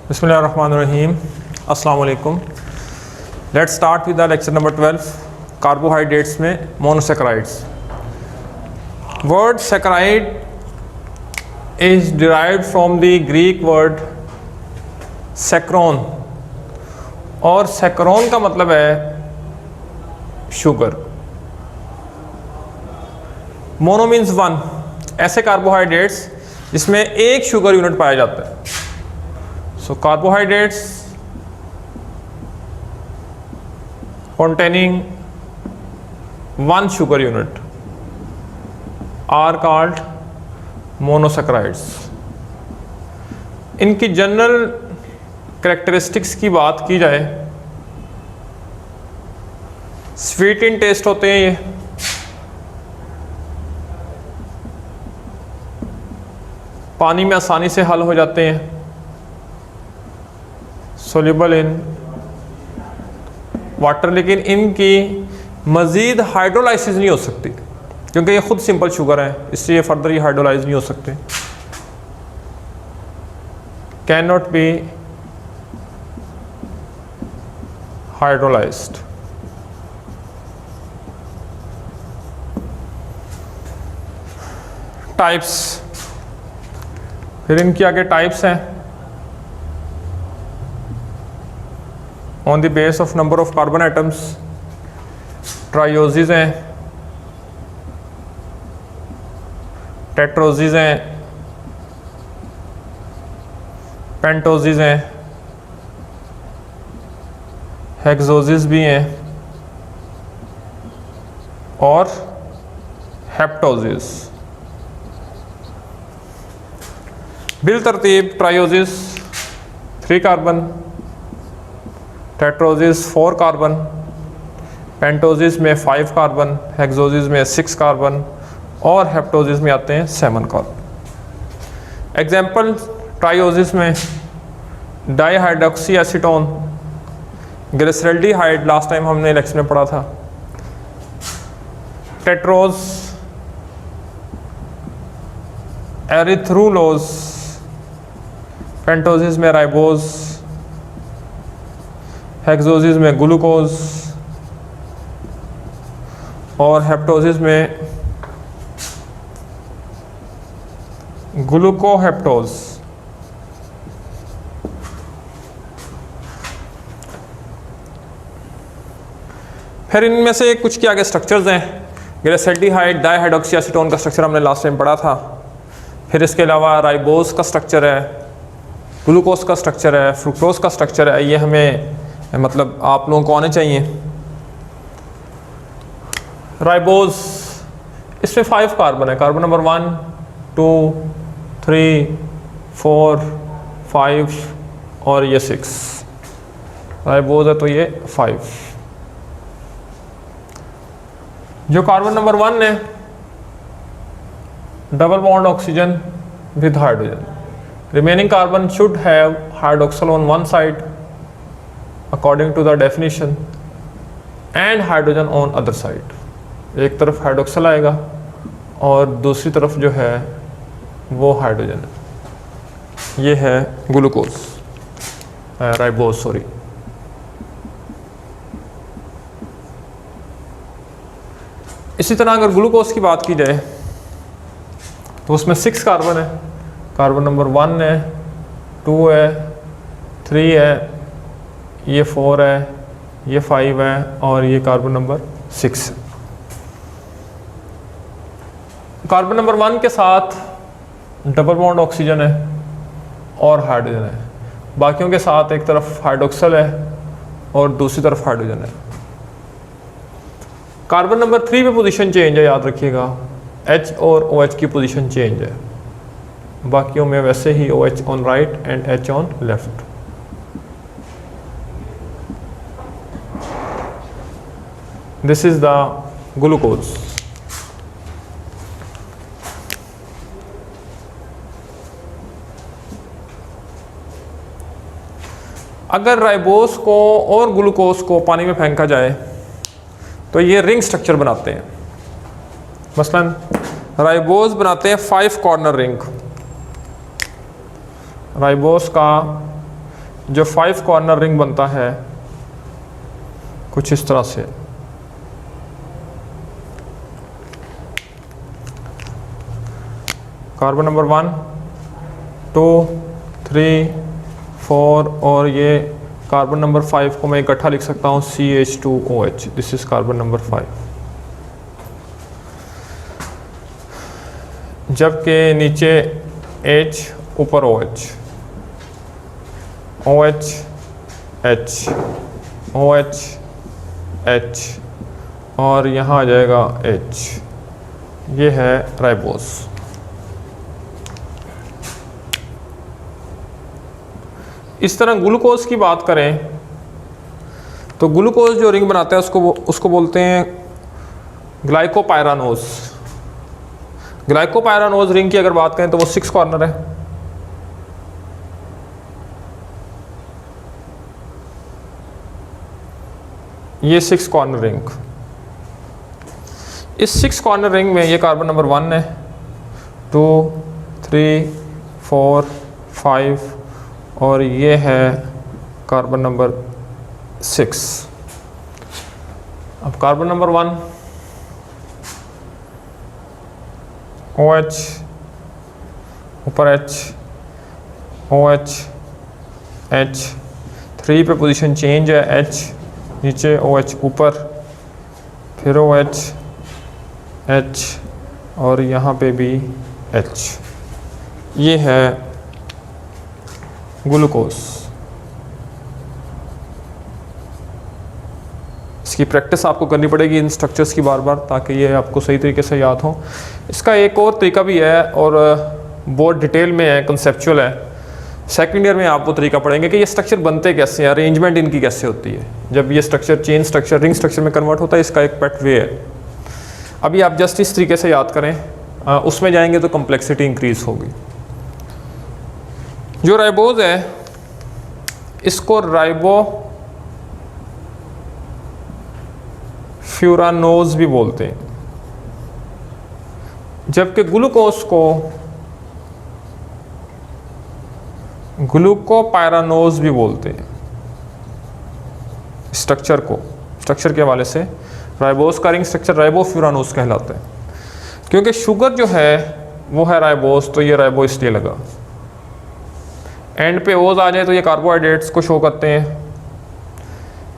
बिस्मिल्लाहिर्रहमानिर्रहीम। अस्सलाम वालेकुम। Let's start with the lecture number 12 carbohydrates में monosaccharides. Word saccharide is derived from the Greek word सेक्रोन, और सेक्रोन का मतलब है शुगर। मोनो मीन्स वन, ऐसे कार्बोहाइड्रेट्स जिसमें एक शुगर यूनिट पाया जाता है। So carbohydrates containing one sugar unit are called monosaccharides। इनकी जनरल कैरेक्टरिस्टिक्स की बात की जाए, स्वीट इन टेस्ट होते हैं ये, पानी में आसानी से हल हो जाते हैं, सोल्यूबल इन वाटर, लेकिन इनकी मज़ीद हाइड्रोलाइसिस नहीं हो सकती क्योंकि ये खुद सिंपल शुगर है, इसलिए फर्दर ये हाइड्रोलाइज नहीं हो सकते। Can not be hydrolysed. Types, फिर इनकी आगे टाइप्स हैं on the base of number of carbon atoms. Trioses हैं, टेट्रोजिज हैं, पेंटोजिज हैं, हेक्सोजिज भी हैं और हेप्टोजिज। बिल तरतीब ट्रायोजिज 3 कार्बन, टेट्रोजिस 4 कार्बन, पेंटोजिस में 5 कार्बन, हेक्सोजिस में 6 कार्बन और हेप्टोजिस में आते हैं 7 कार्बन। एग्जाम्पल, ट्रायोजिस में dihydroxy acetone, glyceraldehyde, last time हमने लेक्चर में पढ़ा था। टेट्रोज, एरिथ्रुलोज, पेंटोजिस में राइबोज, हेक्सोजिस में ग्लूकोज और हेप्टोजिस में ग्लूकोहेप्टोज। फिर इनमें से कुछ के आगे स्ट्रक्चर्स हैं। ग्लिसरल्डिहाइड डाईहाइड्रोक्सी एसीटोन का स्ट्रक्चर हमने लास्ट टाइम पढ़ा था। फिर इसके अलावा राइबोज का स्ट्रक्चर है, ग्लूकोज का स्ट्रक्चर है, फ्रुक्टोज का स्ट्रक्चर है। ये हमें मतलब आप लोगों को आने चाहिए। राइबोज, इसमें 5 कार्बन है, कार्बन नंबर 1 2 3 4 5 और ये 6 राइबोज है, तो ये 5। जो कार्बन नंबर 1 है, double bond oxygen with hydrogen. Remaining carbon should have hydroxyl on one side according to the definition and hydrogen on other side। एक तरफ हाइड्रोक्सल आएगा और दूसरी तरफ जो है वो हाइड्रोजन है। ये है ग्लूकोज, राइबोज सॉरी। इसी तरह अगर ग्लूकोज की बात की जाए तो उसमें 6 कार्बन है, कार्बन नंबर 1 है, 2 है, 3 है, ये 4 है, ये 5 है और ये कार्बन नंबर 6 है। कार्बन नंबर 1 के साथ डबल बॉन्ड ऑक्सीजन है और हाइड्रोजन है, बाकियों के साथ एक तरफ हाइड्रोक्सल है और दूसरी तरफ हाइड्रोजन है। कार्बन नंबर 3 पे पोजीशन चेंज है, याद रखिएगा, H और OH की पोजीशन चेंज है, बाकियों में वैसे ही OH on right and H on left. This is the glucose. अगर राइबोस को और ग्लूकोज को पानी में फेंका जाए तो ये रिंग स्ट्रक्चर बनाते हैं। मसलन राइबोस बनाते हैं 5 कॉर्नर रिंग। राइबोस का जो 5 कॉर्नर रिंग बनता है कुछ इस तरह से। कार्बन नंबर 1, 2, 3, 4 और ये कार्बन नंबर 5 को मैं इकट्ठा लिख सकता हूँ CH2OH। This is carbon number 5। जबकि नीचे H ऊपर OH, OH H, OH H और यहाँ आ जाएगा H। ये है राइबोस। इस तरह ग्लूकोज की बात करें तो ग्लूकोज जो रिंग बनाता है उसको बोलते हैं ग्लाइकोपायरानोज। ग्लाइकोपायरानोज रिंग की अगर बात करें तो वो 6 कॉर्नर है। ये 6 कॉर्नर रिंग। इस 6 कॉर्नर रिंग में ये कार्बन नंबर 1 है, 2, 3, 4, 5 और ये है कार्बन नंबर 6। अब कार्बन नंबर 1 OH ऊपर H, OH H, 3 पे पोजीशन चेंज है, H नीचे OH ऊपर, फिर OH H और यहाँ पे भी H। ये है ग्लूकोज। इसकी प्रैक्टिस आपको करनी पड़ेगी इन स्ट्रक्चर्स की बार बार, ताकि ये आपको सही तरीके से याद हो। इसका एक और तरीका भी है और बहुत डिटेल में है, कंसेप्चुअल है। सेकंड ईयर में आप वो तरीका पढ़ेंगे कि ये स्ट्रक्चर बनते कैसे हैं, अरेंजमेंट इनकी कैसे होती है। जब ये structure chain structure ring structure में कन्वर्ट होता है, इसका एक पेट वे है। अभी आप जस्ट इस तरीके से याद करें, उसमें जाएंगे तो कम्प्लेक्सिटी इंक्रीज होगी। जो राइबोज है इसको राइबोफ्यूरानोज भी बोलते हैं, जबकि ग्लूकोज को ग्लूकोपायरानोज भी बोलते हैं। स्ट्रक्चर के हवाले से राइबोज का रिंग स्ट्रक्चर राइबोफ्यूरानोज कहलाता है। क्योंकि शुगर जो है वो है राइबोज, तो ये राइबो इसलिए लगा। एंड पे ओज आ जाए तो ये कार्बोहाइड्रेट्स को शो करते हैं।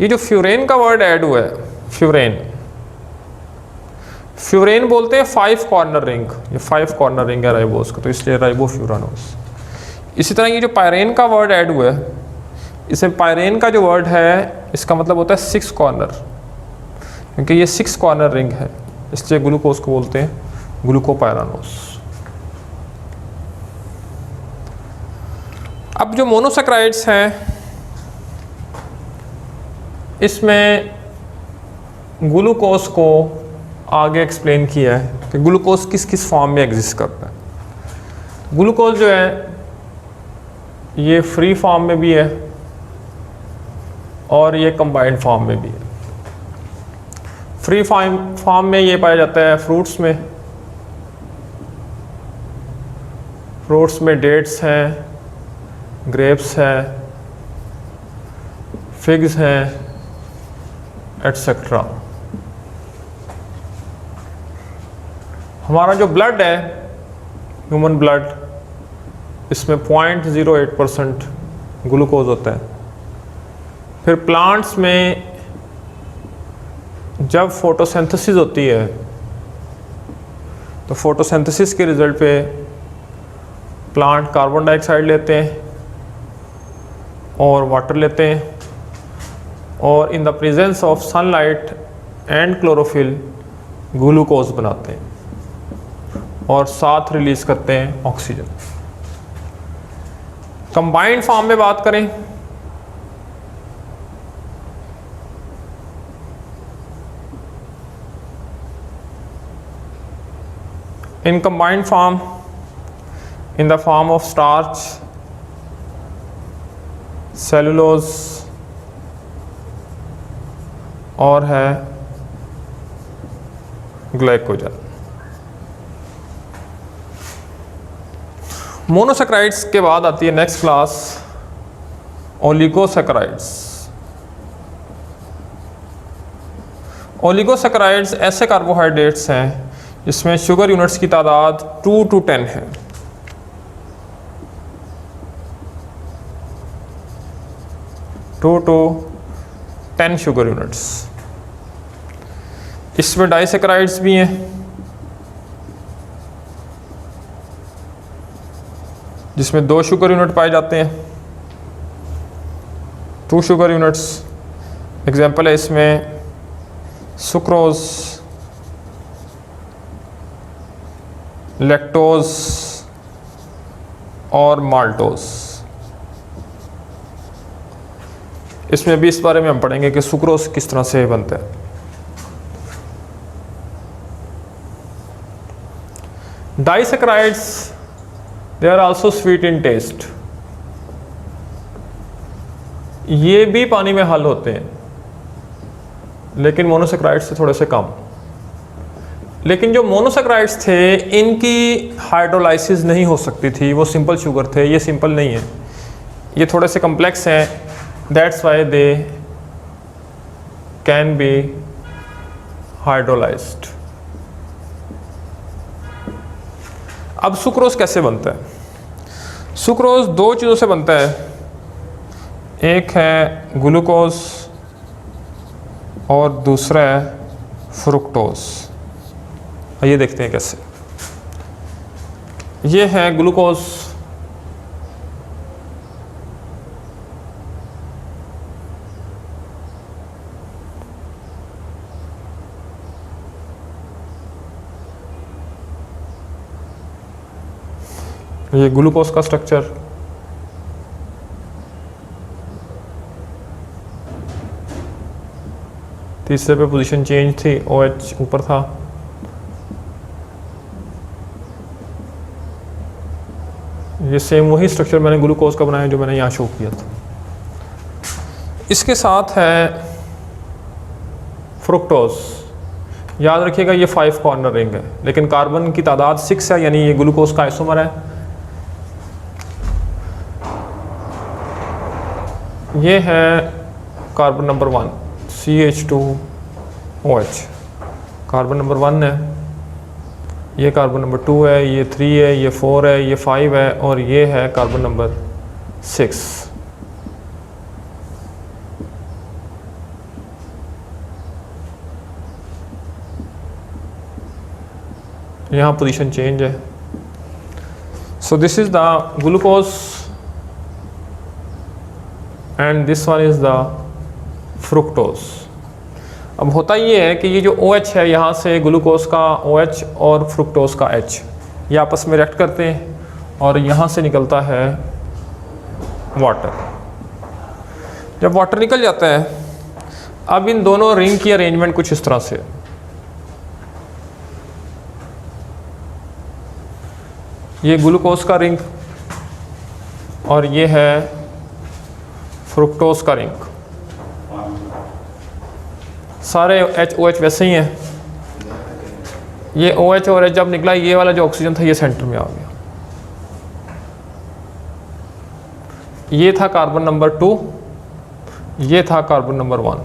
ये जो फ्यूरेन का वर्ड ऐड हुआ है, फ्यूरेन बोलते हैं 5 कॉर्नर रिंग। ये 5 कॉर्नर रिंग है राइबोज का, तो इसलिए राइबोफ्यूरानोज। इसी तरह ये जो पायरेन का वर्ड ऐड हुआ है, इसमें पायरेन का जो वर्ड है इसका मतलब होता है 6 कॉर्नर, क्योंकि ये 6 कॉर्नर रिंग है, इसलिए ग्लूकोज को बोलते हैं ग्लूकोपायरानोज। अब जो मोनोसैकेराइड्स हैं इसमें ग्लूकोज को आगे एक्सप्लेन किया है कि ग्लूकोज किस किस फॉर्म में एग्जिस्ट करता है। ग्लूकोज जो है ये फ्री फॉर्म में भी है और ये कंबाइंड फॉर्म में भी है। फ्री फॉर्म में ये पाया जाता है फ्रूट्स में डेट्स हैं, ग्रेप्स हैं, फिग्स हैं, एटसेट्रा। हमारा जो ब्लड है, ह्यूमन ब्लड, इसमें 0.08% ग्लूकोज होता है। फिर प्लांट्स में जब फोटोसिंथेसिस होती है तो फोटोसिंथेसिस के रिजल्ट पे प्लांट कार्बन डाइऑक्साइड लेते हैं और वाटर लेते हैं, और in the presence of sunlight and chlorophyll glucose बनाते हैं और साथ रिलीज करते हैं ऑक्सीजन। कंबाइंड फॉर्म में बात करें in combined form, in the form of starch, cellulose और है ग्लाइकोजन। मोनोसैकेराइड्स के बाद आती है नेक्स्ट क्लास ओलिगोसैकेराइड्स। ओलिगोसैकेराइड्स ऐसे कार्बोहाइड्रेट्स हैं जिसमें शुगर यूनिट्स की तादाद 2 to 10 है। Two to 10 sugar units. इसमें डाइसैकेराइड्स भी हैं जिसमें 2 शुगर यूनिट पाए जाते हैं, 2 शुगर यूनिट्स। एग्जाम्पल है इसमें सुक्रोज, लैक्टोज और माल्टोज। इसमें भी इस बारे में हम पढ़ेंगे कि सुक्रोज किस तरह से बनता है। Disaccharides they are also sweet in taste. ये भी पानी में हल होते हैं लेकिन मोनोसैकेराइड्स से थोड़े से कम। लेकिन जो मोनोसैकेराइड्स थे इनकी हाइड्रोलाइसिस नहीं हो सकती थी, वो सिंपल शुगर थे। ये सिंपल नहीं है, ये थोड़े से कम्प्लेक्स हैं। That's why they can be hydrolysed. अब सुक्रोज कैसे बनता है? सुक्रोज 2 चीज़ों से बनता है, एक है ग्लूकोज और दूसरा है फ्रुक्टोज। ये देखते हैं कैसे। ये है ग्लूकोज, ये ग्लूकोज का स्ट्रक्चर। तीसरे पे पोजीशन चेंज थी, OH ऊपर था। ये सेम वही स्ट्रक्चर मैंने ग्लूकोज का बनाया जो मैंने यहाँ शो किया था। इसके साथ है फ्रुक्टोज। याद रखिएगा ये 5 कॉर्नर रिंग है लेकिन कार्बन की तादाद 6 है, यानी ये ग्लूकोज का आइसोमर है। ये है carbon number 1 CH2OH, carbon number 1 है। ये कार्बन नंबर 2 है, ये 3 है, ये 4 है, ये 5 है और ये है कार्बन नंबर 6। यहाँ पोजीशन चेंज है। So this is the glucose and this one is the fructose. अब होता ये है कि ये जो OH है, यहाँ से ग्लूकोज का OH और फ्रुक्टोज का H ये आपस में रिएक्ट करते हैं और यहाँ से निकलता है वाटर। जब वाटर निकल जाता है, अब इन दोनों रिंग की अरेंजमेंट कुछ इस तरह से। ये ग्लूकोज का रिंग और ये है फ्रुक्टोज का रिंग। सारे HOH वैसे ही हैं। ये OH और H जब निकला, ये वाला जो ऑक्सीजन था ये सेंटर में आ गया। ये था कार्बन नंबर 2, ये था कार्बन नंबर 1,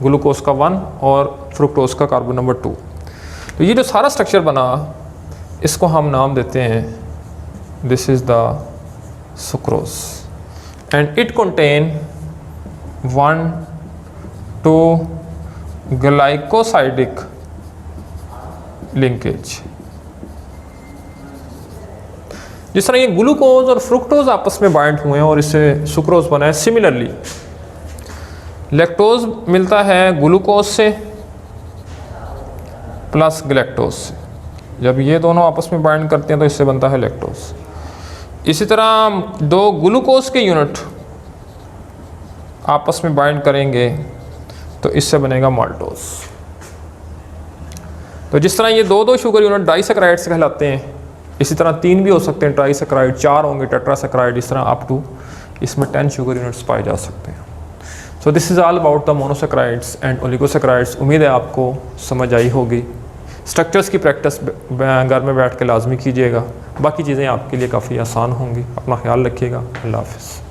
ग्लूकोज का 1 और फ्रुक्टोज का कार्बन नंबर 2। तो ये जो सारा स्ट्रक्चर बना, इसको हम नाम देते हैं, this is the sucrose and it contain 1-2 glycosidic linkage. जिस तरह ये ग्लूकोज और फ्रुक्टोज आपस में बाइंड हुए हैं और इससे सुक्रोज बना है, सिमिलरली लैक्टोज मिलता है ग्लूकोज से प्लस गैलेक्टोज से। जब ये दोनों आपस में बाइंड करते हैं तो इससे बनता है लैक्टोज। इसी तरह 2 ग्लूकोज के यूनिट आपस में बाइंड करेंगे तो इससे बनेगा माल्टोज। तो जिस तरह ये 2-2 शुगर यूनिट डाइसैकेराइड्स कहलाते हैं, इसी तरह 3 भी हो सकते हैं ट्राइसैकेराइड, 4 होंगे टेट्रासैकेराइड, इस तरह अप टू इसमें 10 शुगर यूनिट्स पाए जा सकते हैं। So this is all about the monosaccharides and oligosaccharides. उम्मीद है आपको समझ आई होगी। स्ट्रक्चर्स की प्रैक्टिस घर में बैठ के लाजमी कीजिएगा, बाकी चीज़ें आपके लिए काफ़ी आसान होंगी। अपना ख्याल रखिएगा। अल्लाह हाफ़िज़।